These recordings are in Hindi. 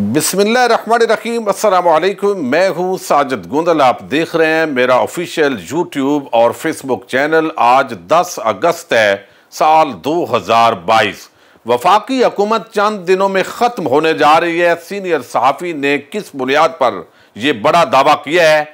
बिस्मिल्लाहिर्रहमानिर्रहीम, अस्सलाम वालेकुम। मैं हूँ साजिद गोंदल। आप देख रहे हैं मेरा ऑफिशियल यूट्यूब और फेसबुक चैनल। आज 10 अगस्त है साल 2022। वफाकी हुकूमत चंद दिनों में ख़त्म होने जा रही है। सीनियर सहाफ़ी ने किस बुनियाद पर यह बड़ा दावा किया है?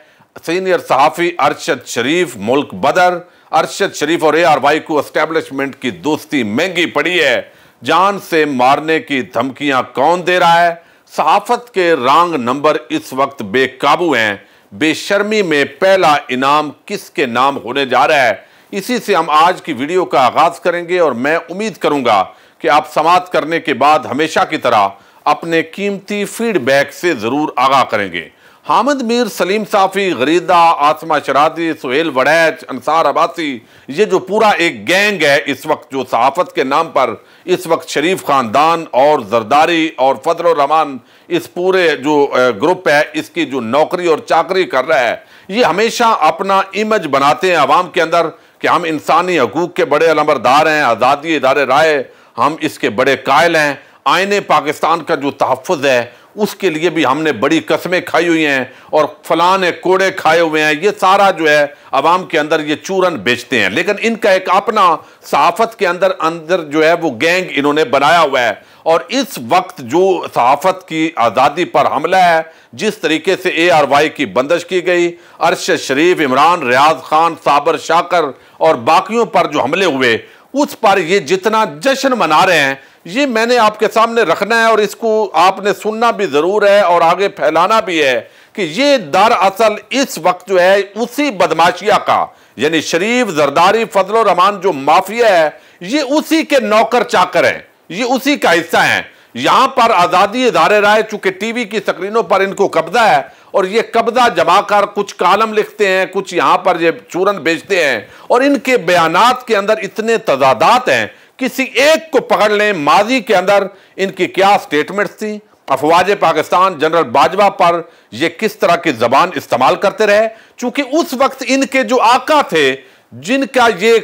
सीनियर सहाफ़ी अरशद शरीफ मुल्क बदर। अरशद शरीफ और ARY को एस्टेब्लिशमेंट की दोस्ती महंगी पड़ी है। जान से मारने की धमकियां कौन दे रहा है? सहाफत के रंग नंबर इस वक्त बेकाबू हैं। बेशर्मी में पहला इनाम किसके नाम होने जा रहा है? इसी से हम आज की वीडियो का आगाज करेंगे और मैं उम्मीद करूंगा कि आप समाअत करने के बाद हमेशा की तरह अपने कीमती फीडबैक से जरूर आगाह करेंगे। हामिद मीर, सलीम साफ़ी, गरीदा, आसमा शरादी, सुहेल वड़ैच, अंसार अब्बासी, ये जो पूरा एक गैंग है इस वक्त जो सहाफ़त के नाम पर इस वक्त शरीफ ख़ानदान और जरदारी और फजल रहमान, इस पूरे जो ग्रुप है इसकी जो नौकरी और चाकरी कर रहा है, ये हमेशा अपना इमेज बनाते हैं आवाम के अंदर कि हम इंसानी हकूक़ के बड़े अलमबरदार हैं, आज़ादी इदारे राय हम इसके बड़े कायल हैं। आईने पाकिस्तान का जो तहफ़्फ़ुज़ है उसके लिए भी हमने बड़ी कसमें खाई हुई हैं और फलां ने कोड़े खाए हुए हैं। ये सारा जो है अवाम के अंदर ये चूरन बेचते हैं, लेकिन इनका एक अपना सहाफत के अंदर जो है वो गैंग इन्होंने बनाया हुआ है। और इस वक्त जो सहाफत की आज़ादी पर हमला है, जिस तरीके से ARY की बंदिश की गई, अरशद शरीफ, इमरान, रियाज खान, साबर शाकर और बाकियों पर जो हमले हुए, उस पर ये जितना जश्न मना रहे हैं ये मैंने आपके सामने रखना है और इसको आपने सुनना भी ज़रूर है और आगे फैलाना भी है कि ये दरअसल इस वक्त जो है उसी बदमाशिया का, यानी शरीफ, जरदारी, फजल रहमान जो माफिया है, ये उसी के नौकर चाकर हैं, ये उसी का हिस्सा है। यहाँ पर आज़ादी इदारे राय चूंकि टीवी की स्क्रीनों पर इनको कब्जा है और ये कब्जा जमा कर कुछ कालम लिखते हैं, कुछ यहाँ पर ये चूरन बेचते हैं और इनके बयानात के अंदर इतने तजादात हैं। किसी एक को पकड़ लें, माजी के अंदर इनकी क्या स्टेटमेंट्स थी, अफवाज पाकिस्तान जनरल बाजवा पर ये किस तरह की जबान इस्तेमाल करते रहे, चूंकि उस वक्त इनके जो आका थे जिनका ये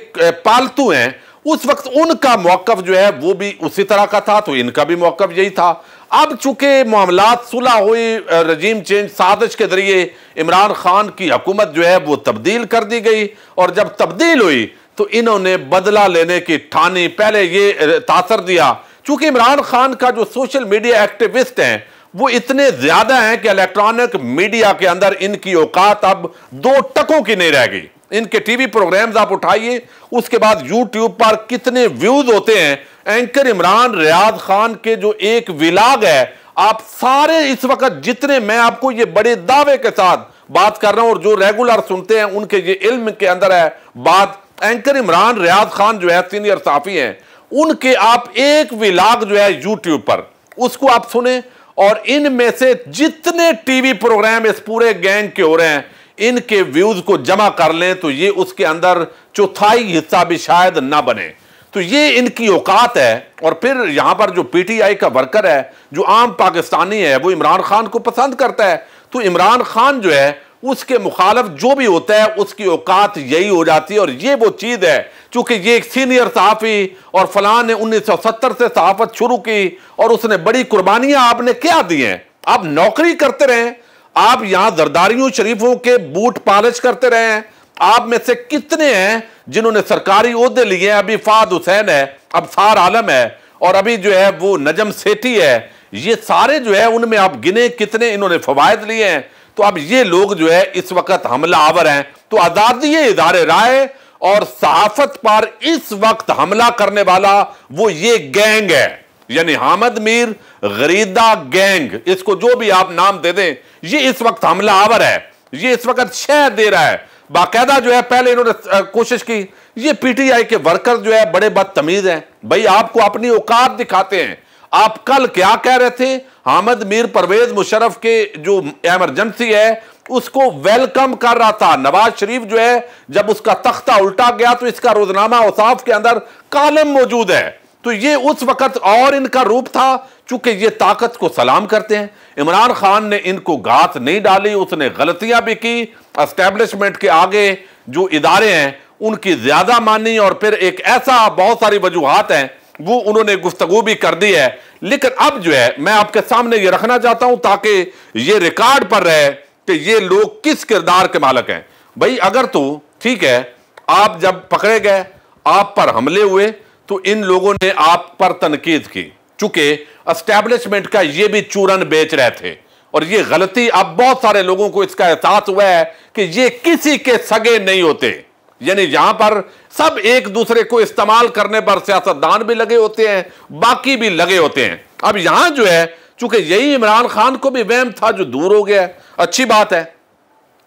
पालतू हैं, उस वक्त उनका मौकफ जो है वो भी उसी तरह का था, तो इनका भी मौकफ यही था। अब चूंकि मामलात सुलह हुई, रजीम चेंज साजिश के जरिए इमरान खान की हुकूमत जो है वो तब्दील कर दी गई और जब तब्दील हुई तो इन्होंने बदला लेने की ठानी। पहले ये तासर दिया, चूंकि इमरान खान का जो सोशल मीडिया एक्टिविस्ट हैं वो इतने ज्यादा हैं कि इलेक्ट्रॉनिक मीडिया के अंदर इनकी औकात अब 2 टकों की नहीं रह गई। इनके टीवी प्रोग्राम्स आप उठाइए, उसके बाद यूट्यूब पर कितने व्यूज होते हैं। एंकर इमरान, रियाज खान के जो एक विलाग है, आप सारे इस वक्त जितने, मैं आपको ये बड़े दावे के साथ बात कर रहा हूं और जो रेगुलर सुनते हैं उनके ये इल्म के अंदर है बात, एंकर इमरान, रियाज खान जो है सीनियर सहाफी हैं, उनके आप एक विलाग जो है यूट्यूब पर उसको आप सुने और इनमें से जितने टीवी प्रोग्राम इस पूरे गैंग के हो रहे हैं इनके व्यूज को जमा कर लें तो ये उसके अंदर चौथाई हिस्सा भी शायद ना बने। तो ये इनकी औकात है। और फिर यहां पर जो PTI का वर्कर है जो आम पाकिस्तानी है वो इमरान खान को पसंद करता है, तो इमरान खान जो है उसके मुखालिफ जो भी होता है उसकी औकात यही हो जाती है। और ये वो चीज है, चूंकि ये एक सीनियर सहाफी और फलां ने 1970 से सहाफत शुरू की और उसने बड़ी कुर्बानियां आपने क्या दी हैं। आप नौकरी करते रहे, आप यहां जरदारियों शरीफों के बूट पॉलिश करते रहे हैं। आप में से कितने हैं जिन्होंने सरकारी ओहदे लिए हैं? अभी फाद हुसैन है, अब सार आलम है और अभी जो है वो नजम सेठी है, ये सारे जो है उनमें आप गिने कितने इन्होंने फवायद लिए हैं। तो अब ये लोग जो है इस वक्त हमला आवर हैं। तो आज़ादी इदारे राय और सहाफत पर इस वक्त हमला करने वाला वो ये गैंग है, यानी हामिद मीर, गरीदा गैंग, इसको जो भी आप नाम दे दें, ये इस वक्त हमला आवर है। ये इस वक्त शह दे रहा है बाकायदा जो है। पहले इन्होंने कोशिश की, ये PTI के वर्कर जो है बड़े बदतमीज हैं। भाई आपको अपनी औकात दिखाते हैं। आप कल क्या कह रहे थे? हामिद मीर परवेज मुशर्रफ के जो इमरजेंसी है उसको वेलकम कर रहा था। नवाज शरीफ जो है जब उसका तख्ता उल्टा गया तो इसका रोजनामा औसाफ के अंदर कालम मौजूद है। तो ये उस वक्त और इनका रूप था, चूंकि ये ताकत को सलाम करते हैं। इमरान खान ने इनको घात नहीं डाली, उसने गलतियां भी की, एस्टेब्लिशमेंट के आगे जो इदारे हैं उनकी ज्यादा मानी और फिर एक ऐसा बहुत सारी वजूहात हैं वो उन्होंने गुफ्तगू भी कर दी है। लेकिन अब जो है मैं आपके सामने ये रखना चाहता हूं ताकि ये रिकॉर्ड पर रहे कि ये लोग किस किरदार के मालिक हैं। भाई अगर तो ठीक है, आप जब पकड़े गए, आप पर हमले हुए, तो इन लोगों ने आप पर तनकीद की, चूंकि एस्टैब्लिशमेंट का ये भी चूरन बेच रहे थे और ये गलती अब बहुत सारे लोगों को इसका एहसास हुआ है कि ये किसी के सगे नहीं होते। यानी यहां पर सब एक दूसरे को इस्तेमाल करने पर सियासतदान भी लगे होते हैं, बाकी भी लगे होते हैं। अब यहां जो है चूंकि यही इमरान खान को भी वहम था जो दूर हो गया, अच्छी बात है।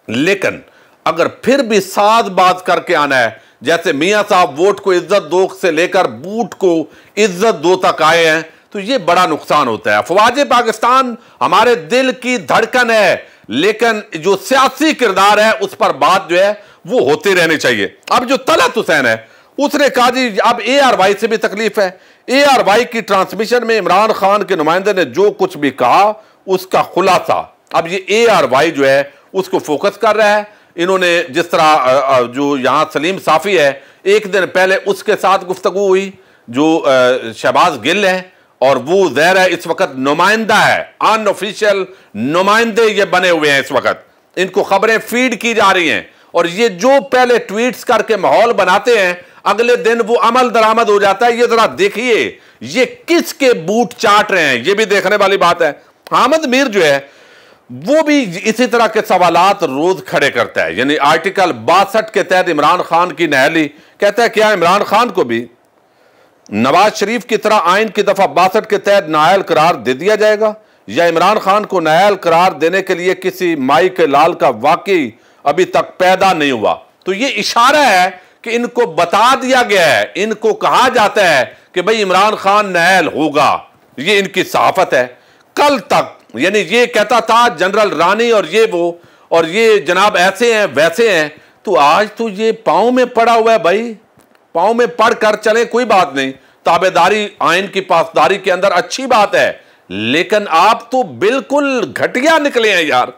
लेकिन अगर फिर भी साथ बात करके आना है, जैसे मियां साहब वोट को इज्जत दो से लेकर बूट को इज्जत दो तक आए हैं, तो यह बड़ा नुकसान होता है। अफवाज पाकिस्तान हमारे दिल की धड़कन है, लेकिन जो सियासी किरदार है उस पर बात जो है वो होती रहनी चाहिए। अब जो तलत हुसैन है उसने कहा जी अब ARY से भी तकलीफ है। ARY की ट्रांसमिशन में इमरान खान के नुमाइंदे ने जो कुछ भी कहा उसका खुलासा अब ये ARY जो है उसको फोकस कर रहा है। इन्होंने जिस तरह जो यहां सलीम साफी है, एक दिन पहले उसके साथ गुफ्तगू हुई जो शहबाज गिल है, और वो ज़ाहिर है इस वक्त नुमाइंदा है, अनऑफिशियल नुमाइंदे ये बने हुए हैं। इस वक्त इनको खबरें फीड की जा रही हैं और ये जो पहले ट्वीट्स करके माहौल बनाते हैं, अगले दिन वो अमल दरामद हो जाता है। ये जरा देखिए ये किसके बूट चाट रहे हैं, ये भी देखने वाली बात है। हामिद मीर जो है वो भी इसी तरह के सवालात रोज खड़े करता है। यानी आर्टिकल 62 के तहत इमरान खान की नहली कहता है क्या इमरान खान को भी नवाज शरीफ की तरह आइन की दफा 62 के तहत नाअहल करार दे दिया जाएगा, या इमरान खान को नाअहल करार देने के लिए किसी माई के लाल का वाकई अभी तक पैदा नहीं हुआ। तो ये इशारा है कि इनको बता दिया गया है, इनको कहा जाता है कि भाई इमरान खान नाअहल होगा। ये इनकी सहाफत है। कल तक यानी ये कहता था जनरल रानी और ये वो और ये जनाब ऐसे हैं वैसे हैं, तो आज तो ये पांव में पड़ा हुआ है। भाई पांव में पड़ कर चले कोई बात नहीं, ताबेदारी आइन की पासदारी के अंदर अच्छी बात है, लेकिन आप तो बिल्कुल घटिया निकले हैं यार,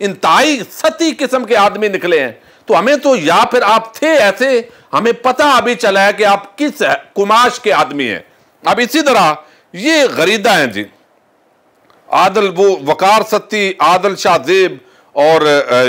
इंतहाई सती किस्म के आदमी निकले हैं। तो हमें तो या फिर आप थे ऐसे, हमें पता अभी चला है कि आप किस कुमाश के आदमी हैं। अब इसी तरह ये गरीदा हैं जी, आदल वो वकार सत्ती, आदल शाहजेब और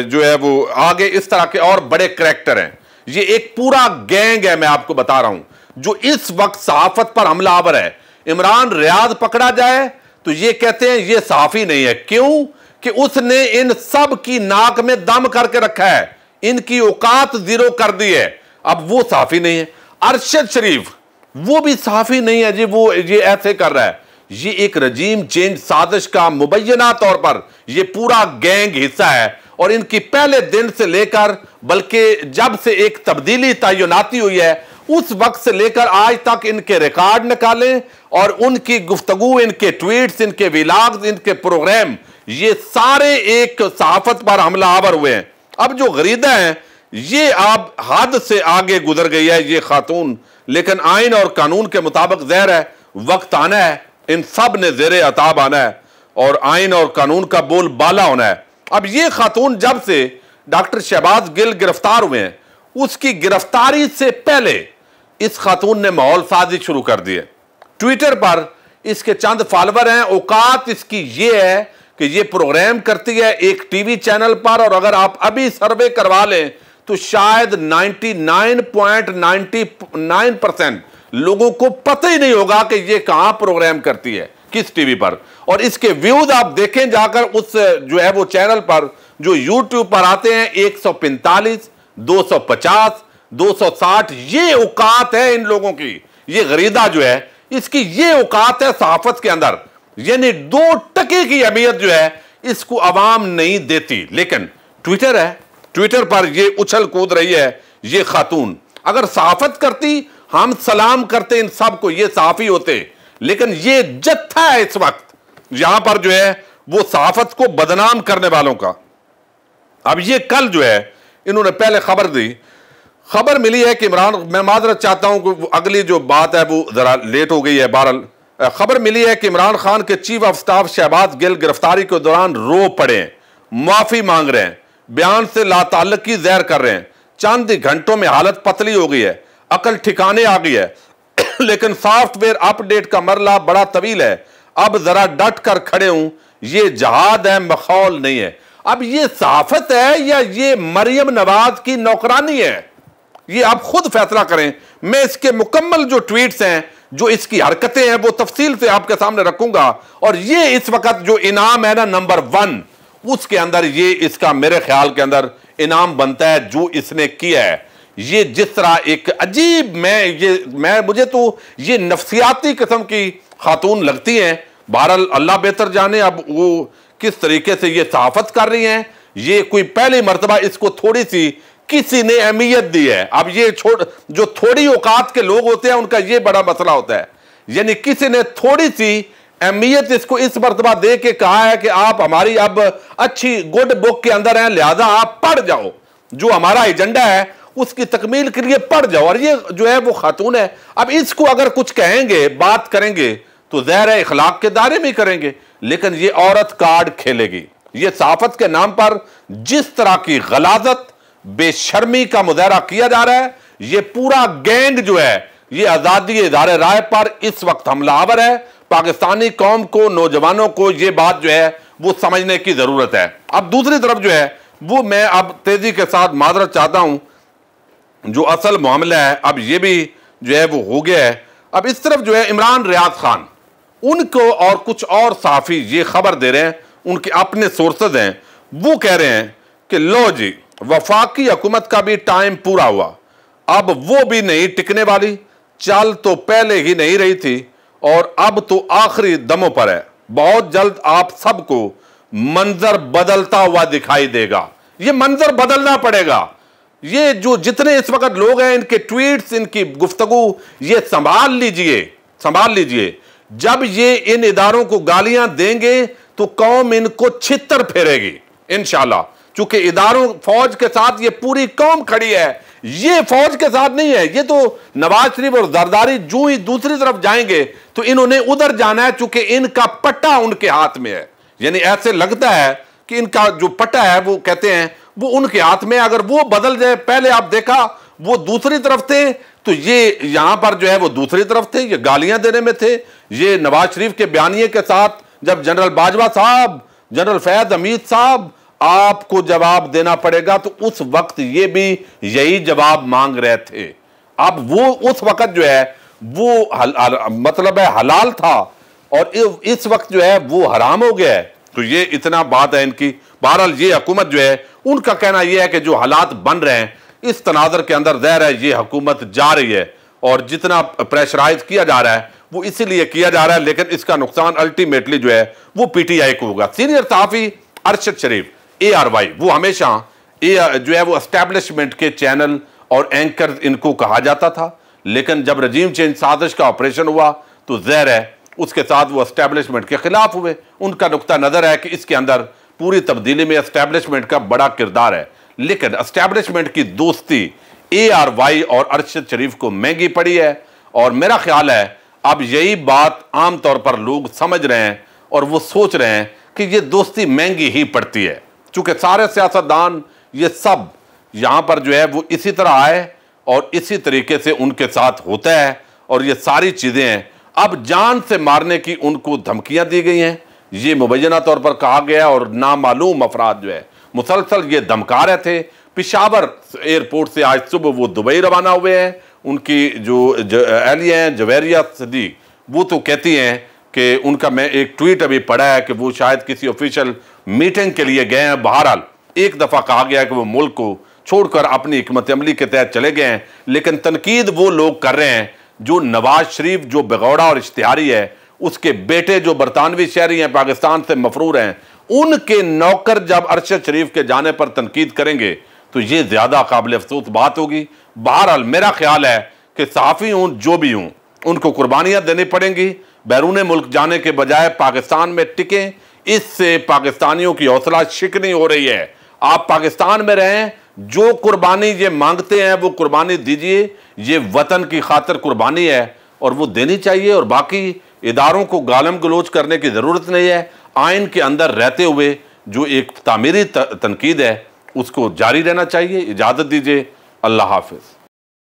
जो है वो आगे इस तरह के और बड़े करैक्टर हैं। ये एक पूरा गैंग है, मैं आपको बता रहा हूं, जो इस वक्त सहाफत पर हमलावर है। इमरान रियाज पकड़ा जाए तो ये कहते हैं ये सहाफी नहीं है। क्यों? कि उसने इन सब की नाक में दम करके रखा है, इनकी औकात जीरो कर दी है। अब वो सहाफी नहीं है। अरशद शरीफ वो भी सहाफी नहीं है जी, वो ये ऐसे कर रहा है। ये एक रजीम चेंज साजिश का मुबैना तौर पर ये पूरा गैंग हिस्सा है, और इनकी पहले दिन से लेकर बल्कि जब से एक तब्दीली तैनाती हुई है उस वक्त से लेकर आज तक इनके रिकॉर्ड निकालें और उनकी गुफ्तगू, इनके ट्वीट्स, इनके विलाग्स, इनके प्रोग्राम, ये सारे एक सहाफत पर हमलावर हुए हैं। अब जो गरीदा है ये आप हद से आगे गुजर गई है ये खातून, लेकिन आइन और कानून के मुताबिक ज़ाहिर है वक्त आना है, इन सब ने ज़ेरे अताब आना है और आइन और कानून का बोल बाला होना है। अब ये खातून जब से डॉक्टर शहबाज गिल गिरफ्तार हुए हैं, उसकी गिरफ्तारी से पहले इस खातून ने माहौल साजी शुरू कर दी है। ट्विटर पर इसके चंद फॉलोवर हैं, औकात इसकी ये है कि ये प्रोग्राम करती है एक टीवी चैनल पर, और अगर आप अभी सर्वे करवा लें तो शायद 99.99% लोगों को पता ही नहीं होगा कि ये कहां प्रोग्राम करती है, किस टीवी पर। और इसके व्यूज आप देखें जाकर उस जो है वो चैनल पर जो यूट्यूब पर आते हैं 145, 250, 260, ये औकात है इन लोगों की। ये गरीदा जो है इसकी ये औकात है सहाफत के अंदर, यानी 2 टके की अहमियत जो है इसको अवाम नहीं देती। लेकिन ट्विटर है, ट्विटर पर ये उछल कूद रही है ये खातून। अगर सहाफत करती हम सलाम करते इन सब को, ये सहाफी होते, लेकिन ये जत्था है इस वक्त यहां पर जो है वो सहाफत को बदनाम करने वालों का। अब ये कल जो है इन्होंने पहले खबर दी, खबर मिली है कि इमरान, मैं माजरत चाहता हूं कि अगली जो बात है वो जरा लेट हो गई है, बहरहाल खबर मिली है कि इमरान खान के chief of staff Shahbaz Gill गिरफ्तारी के दौरान रो पड़े हैं, माफी मांग रहे हैं, बयान से लाताल्लुकी ज़ाहिर कर रहे हैं। चंद घंटों में हालत पतली हो गई है, अकल ठिकाने आ गई है। लेकिन सॉफ्टवेयर अपडेट का मरला बड़ा तवील है, अब जरा डट कर खड़े हूं, ये जहाद है, मखौल नहीं है। अब ये सहाफत है या ये मरियम नवाज की नौकरानी है, ये आप खुद फैसला करें। मैं इसके मुकम्मल जो ट्वीट्स हैं, जो इसकी हरकतें हैं, वो तफसील से आपके सामने रखूंगा। और ये इस वक्त जो इनाम है ना नंबर 1, उसके अंदर ये इसका मेरे ख्याल के अंदर इनाम बनता है जो इसने किया है। ये जिस तरह एक अजीब, मुझे तो ये नफ्सियाती किस्म की खातून लगती हैं। बहरहाल अल्लाह बेहतर जाने अब वो किस तरीके से ये सहाफत कर रही हैं। ये कोई पहली मर्तबा इसको थोड़ी सी किसी ने अहमियत दी है। अब ये जो थोड़ी औकात के लोग होते हैं उनका ये बड़ा मसला होता है, यानी किसी ने थोड़ी सी अहमियत इसको इस मर्तबा दे के कहा है कि आप हमारी अब अच्छी गुड बुक के अंदर हैं, लिहाजा आप पढ़ जाओ, जो हमारा एजेंडा है उसकी तकमील के लिए पढ़ जाओ। और ये जो है वो खातून है। अब इसको अगर कुछ कहेंगे, बात करेंगे, तो ज़ाहिर है इखलाक के दायरे में करेंगे, लेकिन ये औरत कार्ड खेलेगी। ये सहाफत के नाम पर जिस तरह की गलाजत, बेशर्मी का मुजाहरा किया जा रहा है, ये पूरा गैंग जो है ये आज़ादी इज़हार राय पर इस वक्त हमलावर है। पाकिस्तानी कौम को, नौजवानों को ये बात जो है वो समझने की ज़रूरत है। अब दूसरी तरफ जो है वो मैं अब तेज़ी के साथ माजरत चाहता हूँ, जो असल मामला है अब ये भी जो है वो हो गया है। अब इस तरफ जो है इमरान रियाज खान, उनको और कुछ और सहाफ़ी ये खबर दे रहे हैं, उनके अपने सोर्सेज हैं, वो कह रहे हैं कि लो जी, वफाकी हुकूमत का भी टाइम पूरा हुआ, अब वो भी नहीं टिकने वाली, चल तो पहले ही नहीं रही थी और अब तो आखिरी दमों पर है। बहुत जल्द आप सबको मंजर बदलता हुआ दिखाई देगा। ये मंजर बदलना पड़ेगा। ये जो जितने इस वक्त लोग हैं, इनके ट्वीट्स, इनकी गुफ्तगू, ये संभाल लीजिए, संभाल लीजिए। जब ये इन इदारों को गालियां देंगे तो कौम इनको छितर फेरेगी इंशाल्लाह। चूंकि इदारों, फौज के साथ ये पूरी कौम खड़ी है, ये फौज के साथ नहीं है। ये तो नवाज शरीफ और जरदारी जो ही दूसरी तरफ जाएंगे तो इन्होंने उधर जाना है, चूंकि इनका पट्टा उनके हाथ में है। यानी ऐसे लगता है कि इनका जो पट्टा है वो कहते हैं वो उनके हाथ में। अगर वो बदल जाए, पहले आप देखा वो दूसरी तरफ थे तो ये यहां पर जो है वो दूसरी तरफ थे, ये गालियां देने में थे। ये नवाज शरीफ के बयानिए के साथ जब जनरल बाजवा साहब, जनरल फैज हमीद साहब, आपको जवाब देना पड़ेगा, तो उस वक्त ये भी यही जवाब मांग रहे थे। अब वो उस वक्त जो है वो मतलब है हलाल था और इस वक्त जो है वो हराम हो गया है। तो ये इतना बात है इनकी। बहरहाल ये हुकूमत जो है, उनका कहना यह है कि जो हालात बन रहे हैं इस तनाजर के अंदर, ज़ाहिर है ये हुकूमत जा रही है और जितना प्रेशराइज किया जा रहा है वो इसीलिए किया जा रहा है, लेकिन इसका नुकसान अल्टीमेटली जो है वो पीटीआई को होगा। सीनियर सहाफ़ी अरशद शरीफ ARY, वो हमेशा जो है वो एस्टैब्लिशमेंट के चैनल और एंकर इनको कहा जाता था, लेकिन जब रजीम चेंज साजिश का ऑपरेशन हुआ तो ज़ाहिर है उसके साथ वो एस्टैब्लिशमेंट के खिलाफ हुए। उनका नुक्ता नज़र है कि इसके अंदर पूरी तब्दीली में एस्टैब्लिशमेंट का बड़ा किरदार है, लेकिन एस्टैब्लिशमेंट की दोस्ती ARY और अरशद शरीफ को महंगी पड़ी है। और मेरा ख्याल है अब यही बात आम तौर पर लोग समझ रहे हैं और वो सोच रहे हैं कि ये दोस्ती महंगी ही पड़ती है, चूंकि सारे सियासतदान ये सब यहाँ पर जो है वो इसी तरह आए और इसी तरीके से उनके साथ होता है। और ये सारी चीज़ें हैं, अब जान से मारने की उनको धमकियाँ दी गई हैं, ये मुबैना तौर पर कहा गया। और नामालूम अफराद जो है मुसलसल ये धमका रहे थे। पिशावर एयरपोर्ट से आज सुबह वो दुबई रवाना हुए हैं। उनकी जो एहलिया हैं जवेरिया सदीक, वो तो कहती हैं कि उनका, मैं एक ट्वीट अभी पढ़ा है कि वो शायद किसी ऑफिशियल मीटिंग के लिए गए हैं। बहरहाल एक दफ़ा कहा गया कि वो मुल्क को छोड़कर अपनी हिकमत अमली के तहत चले गए हैं, लेकिन तनकीद वो लोग कर रहे हैं जो नवाज शरीफ जो बेगौड़ा और इश्तिहारी है, उसके बेटे जो बरतानवी शहरी हैं, पाकिस्तान से मफरूर हैं, उनके नौकर जब अरशद शरीफ के जाने पर तनकीद करेंगे तो ये ज़्यादा काबिल अफसोस बात होगी। बहरहाल मेरा ख्याल है कि सहाफ़ी हूँ जो भी हूँ, उनको कुर्बानियाँ देनी पड़ेंगी। बैरून मुल्क जाने के बजाय पाकिस्तान में टिकें, इससे पाकिस्तानियों की हौसला शिकनी हो रही है। आप पाकिस्तान में रहें, जो कुर्बानी ये मांगते हैं वो कुर्बानी दीजिए। ये वतन की खातिर कुर्बानी है और वो देनी चाहिए। और बाकी इदारों को गालम गलोच करने की ज़रूरत नहीं है। आइन के अंदर रहते हुए जो एक तामीरी तनकीद है उसको जारी रहना चाहिए। इजाज़त दीजिए। अल्लाह हाफ़िज़।